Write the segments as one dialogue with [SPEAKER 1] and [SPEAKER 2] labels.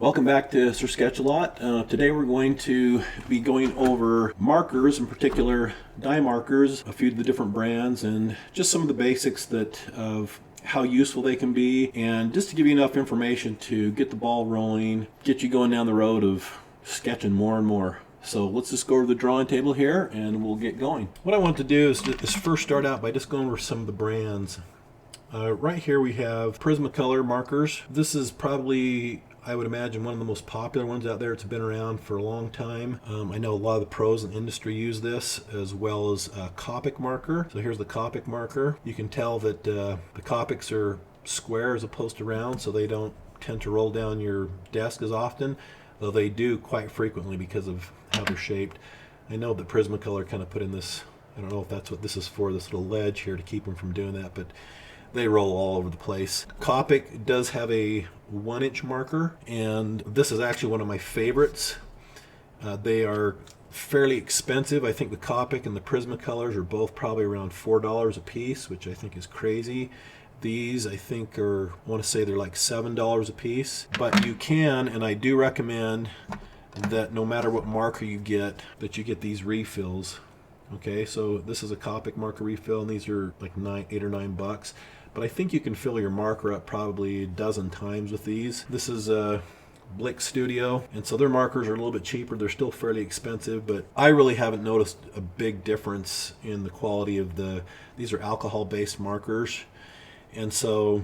[SPEAKER 1] Welcome back to Sir Sketch-A-Lot. Today we're going to be going over markers, in particular die markers, a few of the different brands, and just some of the basics of how useful they can be, and just to give you enough information to get the ball rolling, get you going down the road of sketching more and more. So let's just go over the drawing table here and we'll get going. What I want to do is first start out by just going over some of the brands. Right here we have Prismacolor Markers. This is probably, I would imagine, one of the most popular ones out there. It's been around for a long time. I know a lot of the pros in the industry use this, as well as a Copic marker. So here's the Copic marker. You can tell that the Copics are square as opposed to round, so they don't tend to roll down your desk as often, though they do quite frequently because of how they're shaped. I know that Prismacolor kind of put in this, I don't know if that's what this is for, this little ledge here to keep them from doing that, but they roll all over the place. Copic does have a 1-inch marker, and this is actually one of my favorites. They are fairly expensive. I think the Copic and the Prismacolors are both probably around $4 a piece, which I think is crazy. These I think are, I want to say they're like $7 a piece, but you can, and I do recommend that no matter what marker you get, that you get these refills. Okay, so this is a Copic marker refill, and these are like $8 or $9. But I think you can fill your marker up probably a dozen times with these. This is a Blick Studio, and so their markers are a little bit cheaper. They're still fairly expensive, but I really haven't noticed a big difference in the quality of these are alcohol-based markers, and so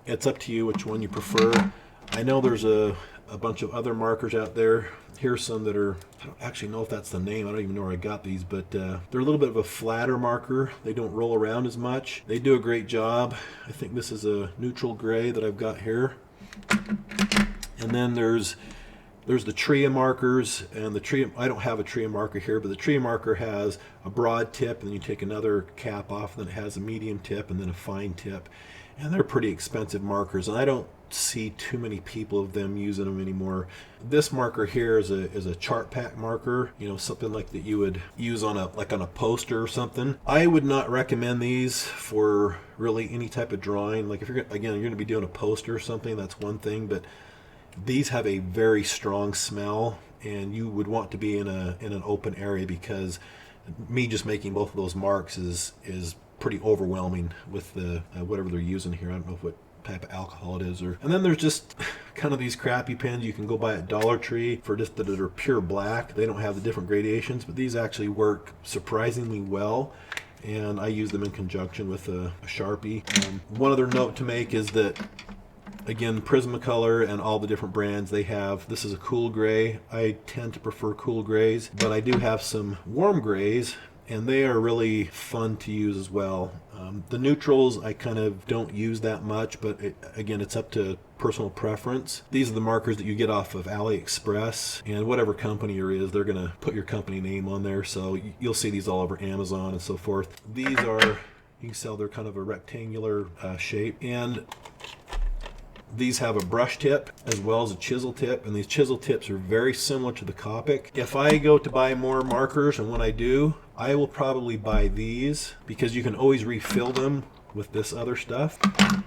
[SPEAKER 1] it's up to you which one you prefer. I know there's a bunch of other markers out there. Here's some that are, I don't actually know if that's the name, I don't even know where I got these, but they're a little bit of a flatter marker. They don't roll around as much. They do a great job. I think this is a neutral gray that I've got here. And then there's the Tria markers, and the Tria, I don't have a Tria marker here, but the Tria marker has a broad tip, and then you take another cap off, and then it has a medium tip, and then a fine tip. And they're pretty expensive markers, and I don't see too many people of them using them anymore. This marker here is a Chartpak marker, you know, something like that you would use on a poster or something. I would not recommend these for really any type of drawing. Like if you're going to be doing a poster or something, that's one thing, but these have a very strong smell, and you would want to be in an open area, because me just making both of those marks is pretty overwhelming with the whatever they're using here. I don't know what type of alcohol it is, and then there's just kind of these crappy pens you can go buy at Dollar Tree for just that are pure black. They don't have the different gradations, but these actually work surprisingly well, and I use them in conjunction with a Sharpie. One other note to make is that, again, Prismacolor and all the different brands they have, this is a cool gray. I tend to prefer cool grays, but I do have some warm grays, and they are really fun to use as well. The neutrals I kind of don't use that much, but again, it's up to personal preference. These are the markers that you get off of AliExpress, and whatever company you're is, they're going to put your company name on there, so you'll see these all over Amazon and so forth. These are, you can tell they're kind of a rectangular shape, and these have a brush tip as well as a chisel tip, and these chisel tips are very similar to the Copic. If I go to buy more markers, and when I do, I will probably buy these, because you can always refill them with this other stuff.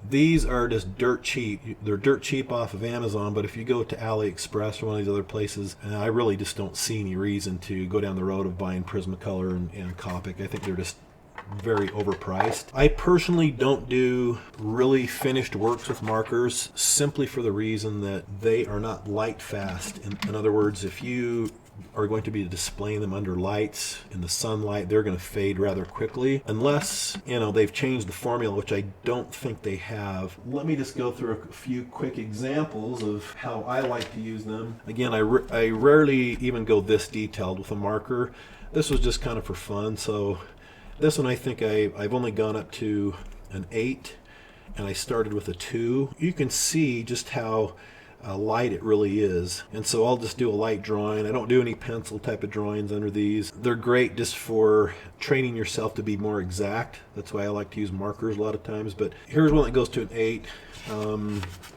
[SPEAKER 1] These are just dirt cheap. They're dirt cheap off of Amazon, but if you go to AliExpress or one of these other places, I really just don't see any reason to go down the road of buying Prismacolor and Copic. I think they're just very overpriced. I personally don't do really finished works with markers, simply for the reason that they are not light fast. In other words, if you are going to be displaying them under lights in the sunlight, they're going to fade rather quickly, unless, you know, they've changed the formula, which I don't think they have. Let me just go through a few quick examples of how I like to use them. Again, I rarely even go this detailed with a marker. This was just kind of for fun, so this one I think I've only gone up to an 8, and I started with a 2. You can see just how light it really is, and so I'll just do a light drawing. I don't do any pencil type of drawings under these. They're great just for training yourself to be more exact. That's why I like to use markers a lot of times. But here's one that goes to an 8.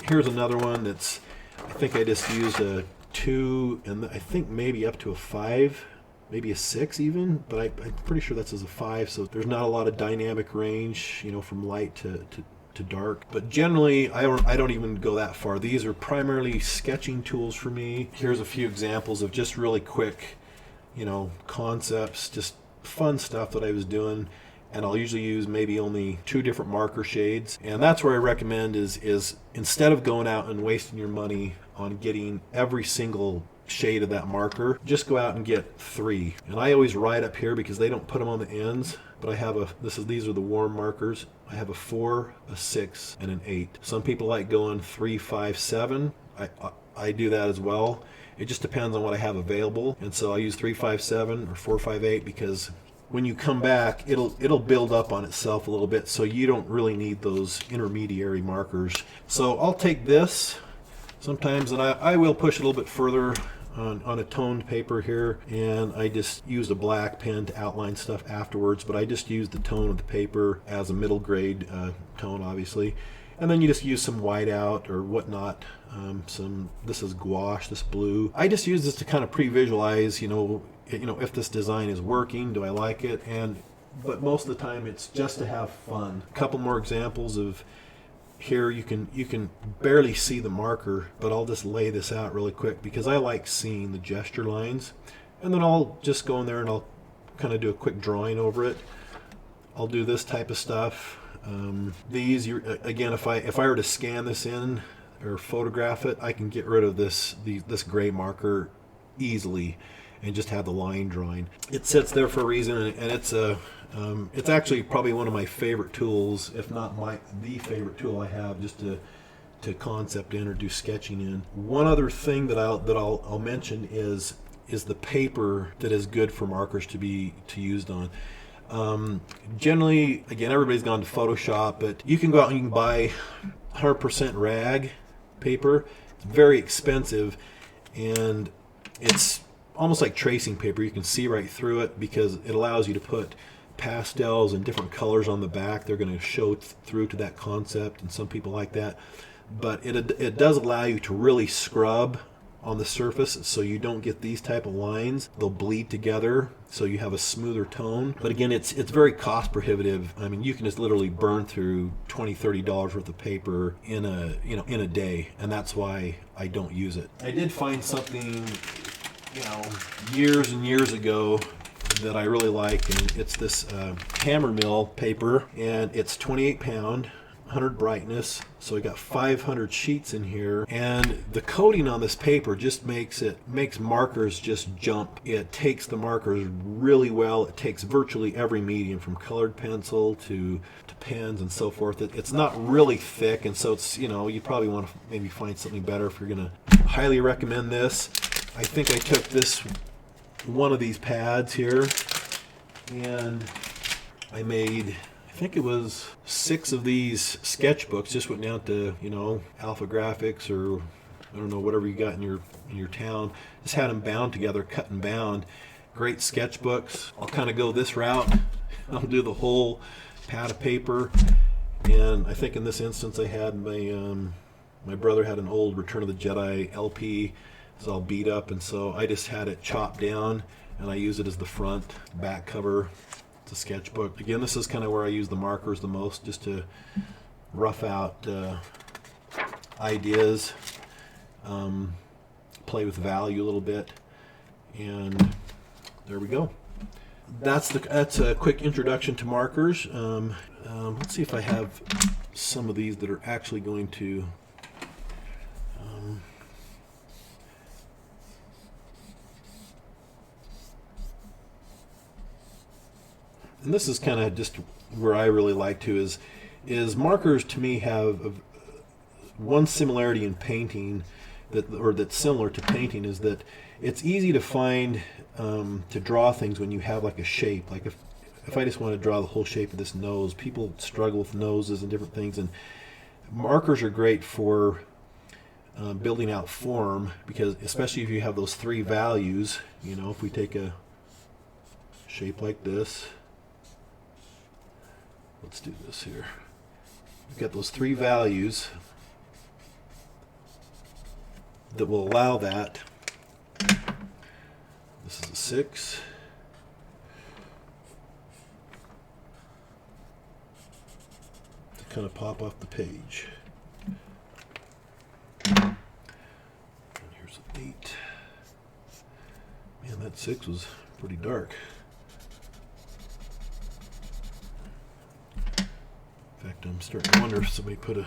[SPEAKER 1] Here's another one that's, I think I just used a 2, and I think maybe up to a 5. Maybe a 6 even, but I'm pretty sure that's as a 5, so there's not a lot of dynamic range, you know, from light to to dark. But generally, I don't even go that far. These are primarily sketching tools for me. Here's a few examples of just really quick, concepts, just fun stuff that I was doing. And I'll usually use maybe only 2 different marker shades. And that's where I recommend is instead of going out and wasting your money on getting every single shade of that marker, just go out and get 3. And I always write up here because they don't put them on the ends, but I have these are the warm markers. I have a 4, a 6, and an 8. Some people like going 3, 5, 7. I do that as well. It just depends on what I have available. And so I use 3, 5, 7 or 4, 5, 8 because when you come back, it'll build up on itself a little bit, so you don't really need those intermediary markers. So I'll take this sometimes, and I will push a little bit further on a toned paper here, and I just use a black pen to outline stuff afterwards, but I just use the tone of the paper as a middle grade tone, obviously. And then you just use some whiteout or whatnot. This is gouache, this blue. I just use this to kind of pre-visualize, if this design is working, do I like it? But most of the time it's just to have fun. A couple more examples of here. You can barely see the marker, but I'll just lay this out really quick because I like seeing the gesture lines. And then I'll just go in there and I'll kind of do a quick drawing over it. I'll do this type of stuff. Again, if I were to scan this in or photograph it, I can get rid of this gray marker easily and just have the line drawing. It sits there for a reason, and it's actually probably one of my favorite tools, if not the favorite tool I have, just to concept in or do sketching in. One other thing that I'll mention is the paper that is good for markers to be used on. Generally, again, everybody's gone to Photoshop, but you can go out and you can buy 100% rag paper. It's very expensive, and it's almost like tracing paper. You can see right through it because it allows you to put pastels and different colors on the back. They're going to show through to that concept, and some people like that. But it does allow you to really scrub on the surface so you don't get these type of lines. They'll bleed together so you have a smoother tone. But again, it's very cost prohibitive. I mean, you can just literally burn through $20-30 worth of paper in a day, and that's why I don't use it. I did find something years and years ago that I really like, and it's this hammer mill paper, and it's 28 pound, 100 brightness, so we got 500 sheets in here, and the coating on this paper just makes markers just jump. It takes the markers really well. It takes virtually every medium, from colored pencil to pens and so forth. It's not really thick, and so it's you probably want to maybe find something better if you're gonna. Highly recommend this. I think I took one of these pads here, and I made, I think it was 6 of these sketchbooks. Just went down to Alpha Graphics or I don't know, whatever you got in your town. Just had them bound together, cut and bound. Great sketchbooks. I'll kind of go this route. I'll do the whole pad of paper, and I think in this instance I had my brother had an old Return of the Jedi LP. It's all beat up, and so I just had it chopped down, and I use it as the front back cover. It's a sketchbook. Again, this is kind of where I use the markers the most, just to rough out ideas, play with value a little bit, and there we go. That's a quick introduction to markers. Let's see if I have some of these that are actually going to and this is kind of just where I really like to is markers to me have one similarity in painting that's similar to painting, is that it's easy to find to draw things when you have like a shape. Like if I just want to draw the whole shape of this nose, people struggle with noses and different things, and markers are great for building out form, because especially if you have those 3 values, if we take a shape like this. Let's do this here. We've got those 3 values that will allow that. This is a 6. It's a kind of pop off the page. And here's an 8. Man, that 6 was pretty dark. In fact, I'm starting to wonder if somebody put a...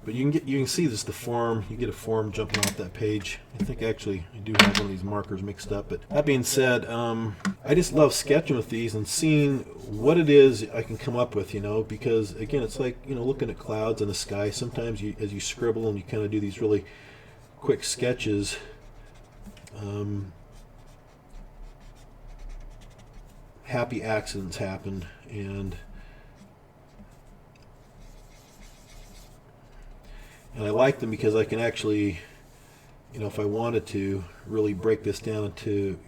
[SPEAKER 1] But you can see this, the form. You get a form jumping off that page. I think actually I do have one of these markers mixed up. But that being said, I just love sketching with these and seeing what it is I can come up with, you know, because again, it's like, you know, looking at clouds in the sky. Sometimes as you scribble and you kind of do these really quick sketches, happy accidents happen, and I like them because I can actually, you know, if I wanted to, really break this down into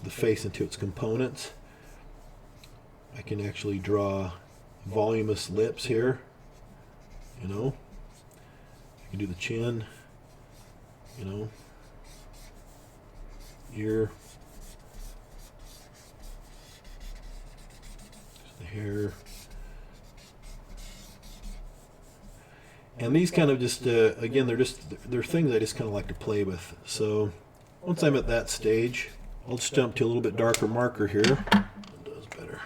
[SPEAKER 1] the face into its components. I can actually draw voluminous lips here, you know. I can do the chin, you know, ear, the hair. And these kind of just, again, they're things I just kind of like to play with. So once I'm at that stage, I'll just jump to a little bit darker marker here. That does better.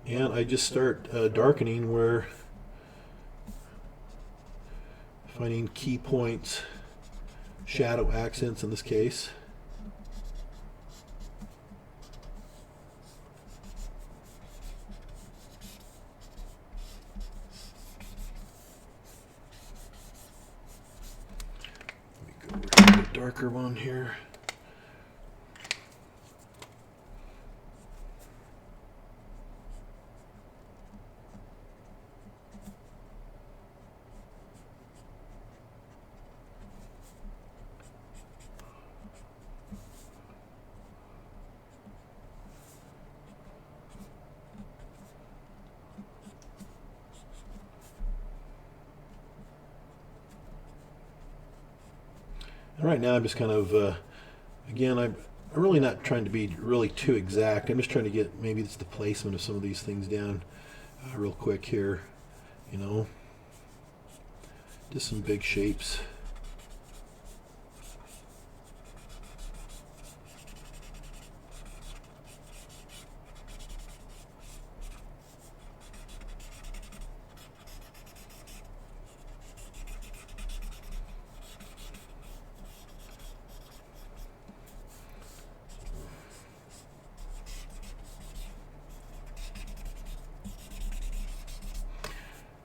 [SPEAKER 1] And I just start darkening where, finding key points, shadow accents in this case. Darker one here. And right now I'm just kind of, again, I'm really not trying to be really too exact. I'm just trying to get maybe it's the placement of some of these things down real quick here, you know, just some big shapes.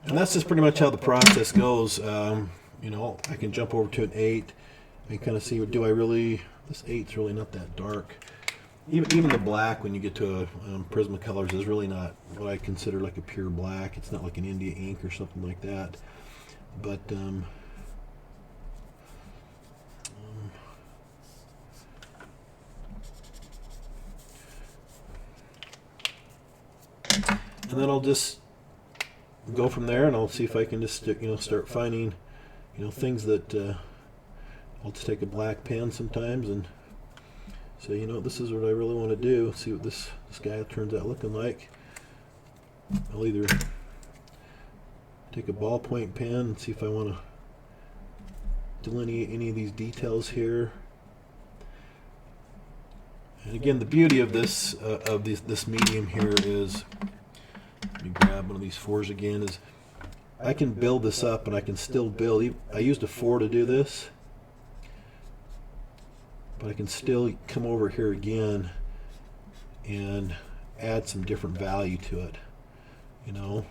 [SPEAKER 1] And that's just pretty much how the process goes. You know, I can jump over to an 8 and kind of see, do I really, this 8's really not that dark. Even the black, when you get to Prismacolors, is really not what I consider like a pure black. It's not like an India ink or something like that. But and then I'll just go from there, and I'll see if I can just, you know, start finding, you know, things that I'll just take a black pen sometimes and say, you know, this is what I really want to do. See what this guy turns out looking like. I'll either take a ballpoint pen and see if I want to delineate any of these details here. And again, the beauty of this this medium here is, let me grab one of these 4s again, is I can build this up and I can still build. I used a 4 to do this, but I can still come over here again and add some different value to it, you know,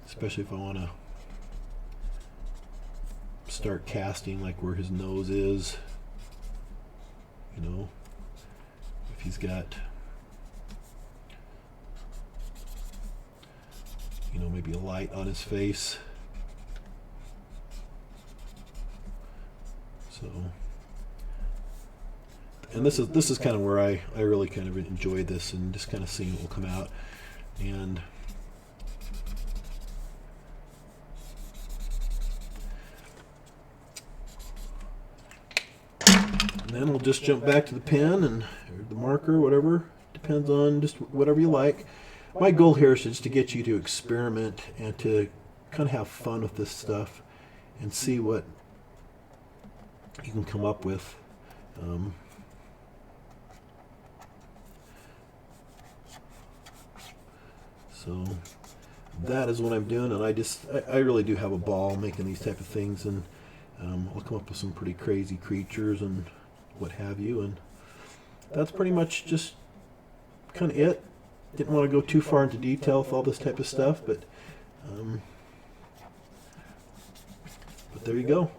[SPEAKER 1] especially if I want to start casting like where his nose is, you know, if he's got, you know, maybe a light on his face. So And this is kind of where I really kind of enjoy this, and just kind of seeing what will come out. And then we'll just jump back to the pen and or the marker, whatever. Depends on just whatever you like. My goal here is just to get you to experiment and to kind of have fun with this stuff and see what you can come up with. So that is what I'm doing, and I really do have a ball making these type of things, and I'll come up with some pretty crazy creatures and what have you, and that's pretty much just kind of it. Didn't want to go too far into detail with all this type of stuff, but there you go.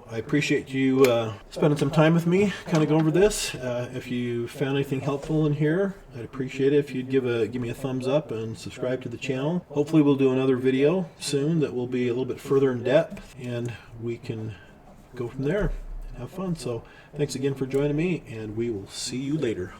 [SPEAKER 1] I appreciate you spending some time with me, kind of going over this. If you found anything helpful in here, I'd appreciate it if you'd give me a thumbs up and subscribe to the channel. Hopefully we'll do another video soon that will be a little bit further in depth, and we can go from there and have fun. So thanks again for joining me, and we will see you later.